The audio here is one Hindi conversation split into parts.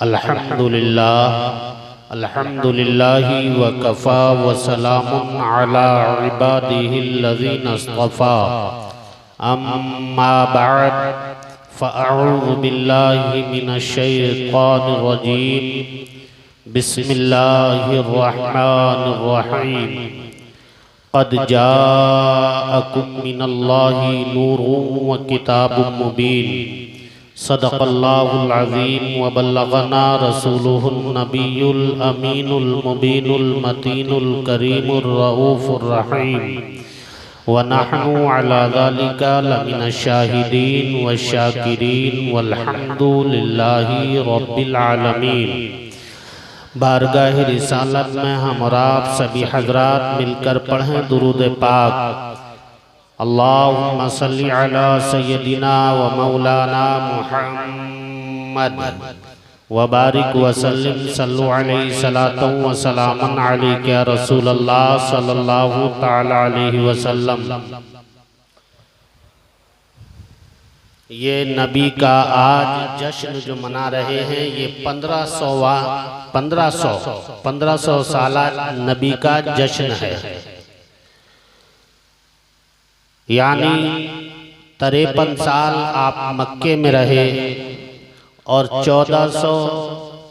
अल्हम्दुलिल्लाहि व कफ़ा व सलामुन अला इबादिहिल्लज़ीना इस्तफ़ा अम्मा बअद फ़अऊज़ु बिल्लाहि मिनश शैतानिर रजीम बिस्मिल्लाहिर रहमानिर रहीम क़द जाअकुम मिनल्लाहि नूरुन व किताबुम मुबीन सदक़ल्लाहुल अज़ीम व बल्लग़ना रसूलुहुन नबियुल अमीनुल मुबीनुल मतीनुल करीमुर रऊफ़ुर रहीम व नहनु अला ज़ालिका लमिनश शाहिदीन व शाकिरीन वल्हम्दुलिल्लाहि रब्बिल आलमीन। बारगाह रिसालत में हम और आप सभी हज़रात मिलकर पढ़ें दुरूद पाक। अल्लाहुम्मा सल्लि अला सय्यदिना व मौलाना मुहम्मद व बारिक व सल्लिम सल्लु अलैहि सलातन व सलामन अलैका या रसूलल्लाह सल्लल्लाहु तआला अलैहि वसल्लम। ये नबी का आज जश्न जो मना रहे हैं, ये 1500 साला नबी का जश्न है। यानी 53 साल आप मक्के में रहे और 1400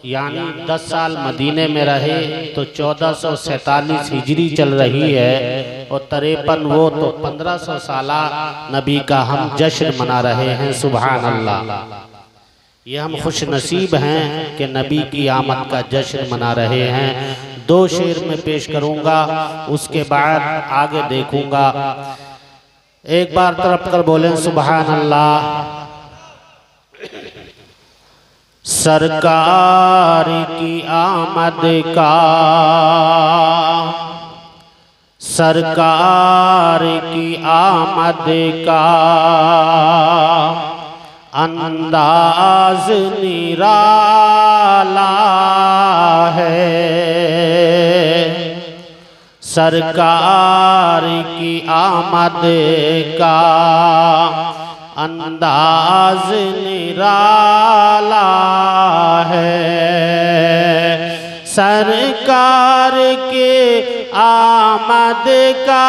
यानी 10 साल मदीने में रहे तो 1447 हिजरी चल रही है और 53 वो तो 1500 साला नबी का हम जश्न मना रहे हैं। सुभान अल्लाह। ये हम खुश नसीब हैं कि नबी की आमद का जश्न मना रहे हैं। 2 शेर में पेश करूँगा, उसके बाद आगे देखूँगा। एक बार तरफ कर बोलें सुभान अल्लाह। सरकार की आमद का, सरकार की आमद का अंदाज निराला है। सरकार की आमद का अंदाज निराला है। सरकार के आमद का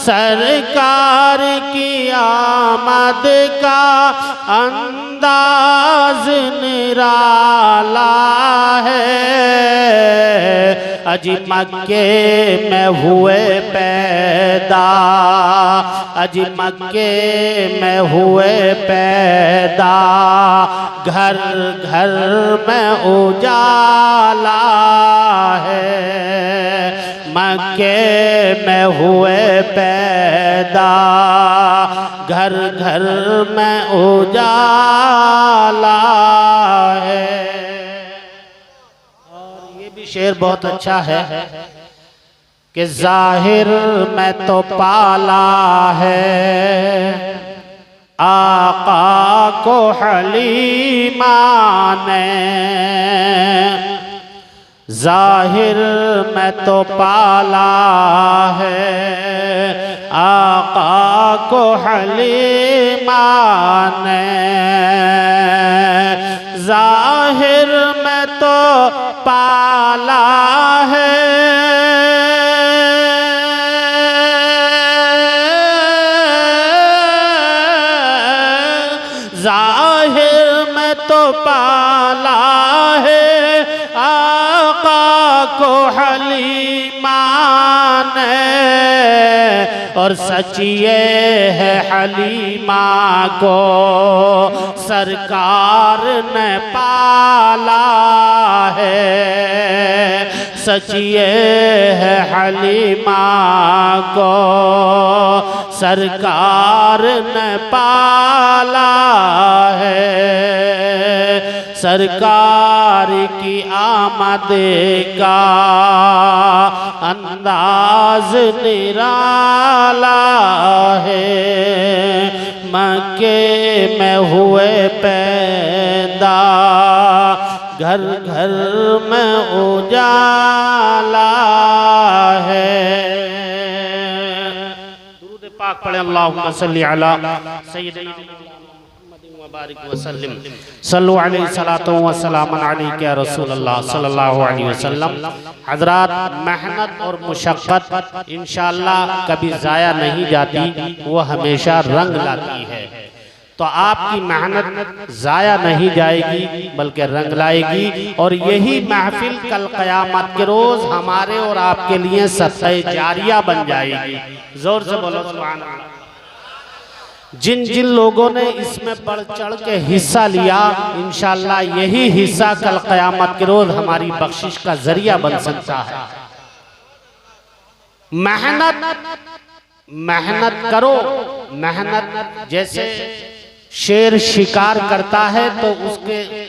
सरकार की आमद का अंदाज निराला है। अजी मक्के में हुए पैदा, अजी मक्के में हुए पैदा, घर घर में उजाला है। मक्के में हुए पैदा, घर घर में उजाला है। और ये भी शेर बहुत अच्छा है कि जाहिर में तो पाला है आका को हलीमा ने। जाहिर में तो पाला है आका को हलीमा ने। जाहिर में तो पाला है जाहिर में तो पाला है को हलीमा ने। और सचिए है हलीमा को सरकार ने पाला है। सचिए है हलीमा को सरकार ने पाला है। सरकार की आमद का अंदाज निराला है। मक्के में हुए पैदा, घर घर में उजाला पाक पढ़े अल्लाहुम्मा सल्ली अला सय्यिदिना मुहम्मदिन व बारिक व सल्लिम सल्लु अलैहि सलातो व सलामन अलैका या रसूलल्लाह सल्लल्लाहु अलैहि वसल्लम। हज़रात, मेहनत और मुशक्क़त इंशाअल्लाह कभी ज़ाया नहीं जाती, वो हमेशा रंग लाती है। तो आपकी मेहनत ज़ाया नहीं जाएगी बल्कि रंग लाएगी, और यही महफिल कल क़यामत के रोज़ हमारे और आपके लिए सत्ता जारिया बन जाएगी। जोर से बोलो सुभान अल्लाह। जिन जिन लोगों ने इसमें बढ़ चढ़ के हिस्सा लिया, इंशाअल्लाह यही हिस्सा कल क़यामत के रोज़ हमारी बख्शिश का जरिया बन सकता है। मेहनत करो। मेहनत जैसे शेर शिकार करता है तो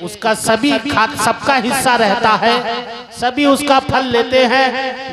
उसका सबका हिस्सा रहता है, सभी उसका फल लेते हैं।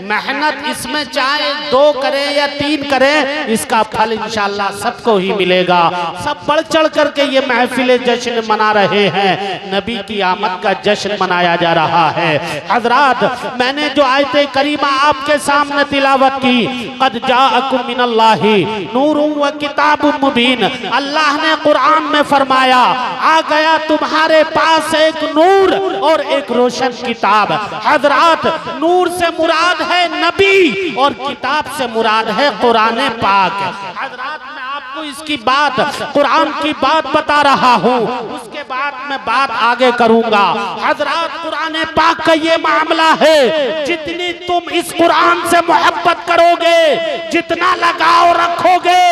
मेहनत इसमें चाहे 2 करें या 3 करें, इसका फल इंशाअल्लाह सबको ही मिलेगा। सब बढ़ चढ़ करके ये महफिल जश्न मना रहे हैं, नबी की आमद का जश्न मनाया जा रहा है। हजरात, मैंने जो आयत करीमा आपके सामने तिलावत की, क़द जाअकुम मिनल्लाहि नूरुन व किताबुम मुबीन, अल्लाह ने कुरान में फरमाया आ गया तुम्हारे पास एक नूर और एक रोशन किताब। हजरात, नूर से मुराद है नबी और किताब से मुराद है कुरान पाक। हजरात, मैं आपको इसकी बात, कुरान की बात बता रहा हूँ, उसके बाद मैं बात आगे करूंगा। हजरात, कुरान पाक का ये मामला है, जितनी तुम इस कुरान से मोहब्बत करोगे, जितना लगाव रखोगे,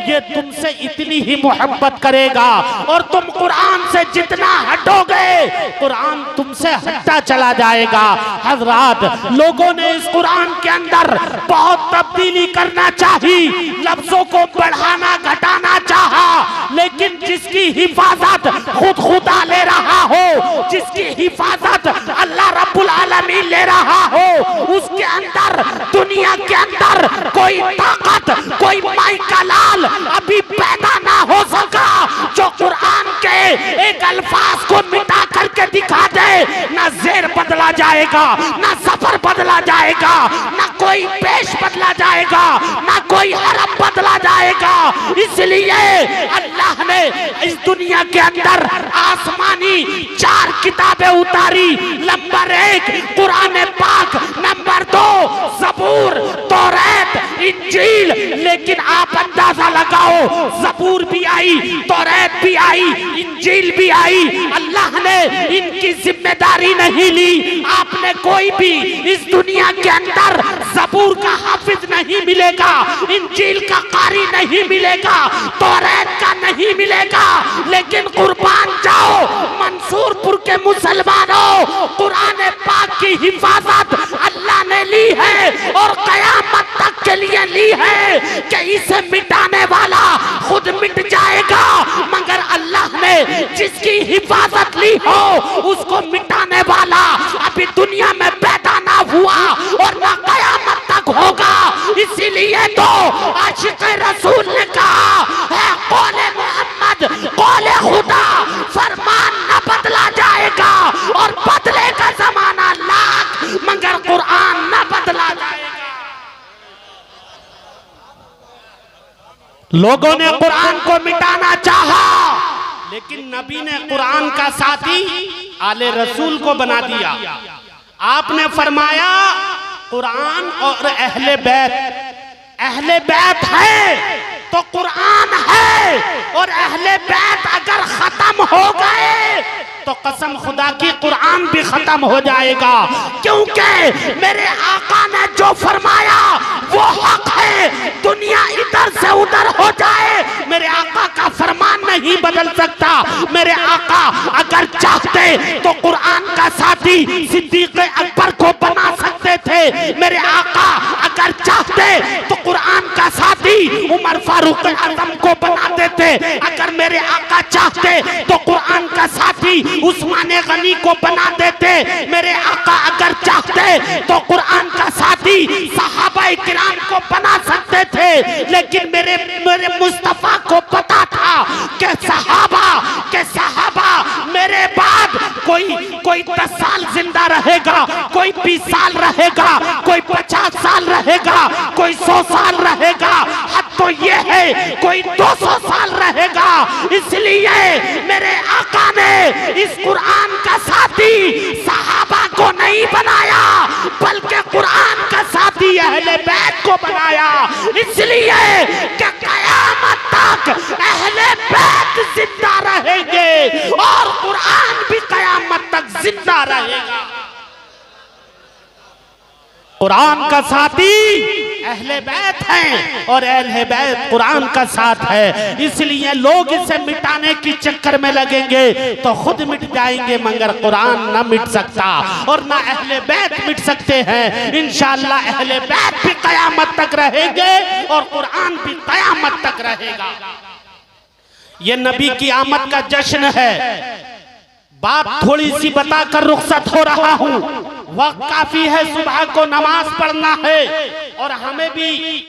ये तुमसे इतनी ही मोहब्बत करेगा, और तुम कुरान से जितना हटोगे, कुरान तुमसे हटता चला जाएगा। हजरात, लोगों ने इस कुरान के अंदर बहुत तब्दीली करना चाही, लफ्जों को बढ़ाना घटाना चाहा, लेकिन जिसकी हिफाजत खुद खुदा ले रहा हो, जिसकी हिफाजत अल्लाह रब्बुल आलमीन ले रहा हो, उसके अंदर, दुनिया के अंदर कोई ताकत, कोई माई का लाल अभी पैदा ना हो सका जो कुरान के एक अल्फाज को मिटा करके दिखा दे। ना ज़ेर बदला जाएगा, ना सफर बदला जाएगा, ना कोई पेश बदला जाएगा, ना कोई हरफ बदला जाएगा। इसलिए अल्लाह ने इस दुनिया के अंदर आसमानी 4 किताबें उतारी। नंबर 1 कुरान पाक, नंबर 2 ज़बूर, तौरात, इंजील। लेकिन आप अंदाजा लगाओ, ज़बूर भी आई, तौरात भी आई, इंजील भी आई, अल्लाह ने इनकी जिम्मेदारी नहीं ली। आपने कोई भी इस दुनिया के अंदर ज़बूर का हाफिज नहीं मिलेगा, इंजील का कारी नहीं मिलेगा, तौरात का नहीं मिलेगा। लेकिन कुर्बान जाओ मंसूरपुर के मुसलमानों, कुरान पाक की हिफाजत अल्लाह ने ली है और कयामत तक के लिए ली है कि इसे मिटाने वाला खुद मिट जाएगा, मगर अल्लाह ने जिसकी हिफाजत ली हो उसको मिटाने वाला अभी दुनिया में पैदा ना हुआ और ना कयामत तक होगा। इसीलिए तो आशिक़ रसूल ने कहा है, कौले मोहम्मद, कौले खुदा, फरमान न बदला जाएगा और बदले का जमाना लाख, मगर कुरान न बदला जाएगा। लोगों ने कुरान को मिटाना चाहा, लेकिन नबी ने कुरान का साथी आले रसूल को बना दिया। आपने फरमाया कुरान और अहले बैत है तो कुरान है, और अहले बैत अगर खत्म हो गए तो कसम खुदा की कुरान भी खत्म हो जाएगा। क्योंकि मेरे आका ने जो फरमाया वो हक है। दुनिया इधर से उधर हो जाए, मेरे आका का फरमान नहीं बदल सकता। मेरे आका अगर चाहते तो कुरान का साथी सिद्दीक़ अकबर को बना सकते थे। मेरे आका अगर चाहते तो कुरान का साथी उमर फारूक आजम को बना देते। अगर मेरे आका चाहते तो कुरान का साथी उस्मान गनी को बना देते। मेरे आका अगर चाहते तो कुरान का साथी सहाबा किराम को बना सकते थे। लेकिन मेरे मुस्तफा को पता था कि सहाबा मेरे बाद कोई 10 साल जिंदा रहेगा, कोई 20 साल रहेगा, कोई 50 साल रहेगा, कोई 100 साल रहेगा। हद तो ये है कोई 200 साल रहेगा। इसलिए मेरे आका ने इस कुरान का साथी सहाबा को नहीं बनाया, बल्कि कुरान का साथी अहले बैत को बनाया। इसलिए कि क़यामत तक अहले बैत जिंदा रहेंगे और कुरान भी क़यामत तक जिंदा रहेगा। कुरान का साथी अहले बैत हैं और अहले बैत कुरान का साथ है। इसलिए लोग इसे मिटाने की चक्कर में लगेंगे तो खुद मिट जाएंगे, मगर कुरान ना मिट सकता और ना अहले बैत मिट सकते हैं। इंशाअल्लाह अहले बैत भी क़यामत तक रहेंगे और कुरान भी क़यामत तक रहेगा। ये नबी की आमद का जश्न है। बात थोड़ी सी बताकर रुखसत हो रहा हूँ, वक्त काफी है, सुबह को नमाज पढ़ना है और हमें भी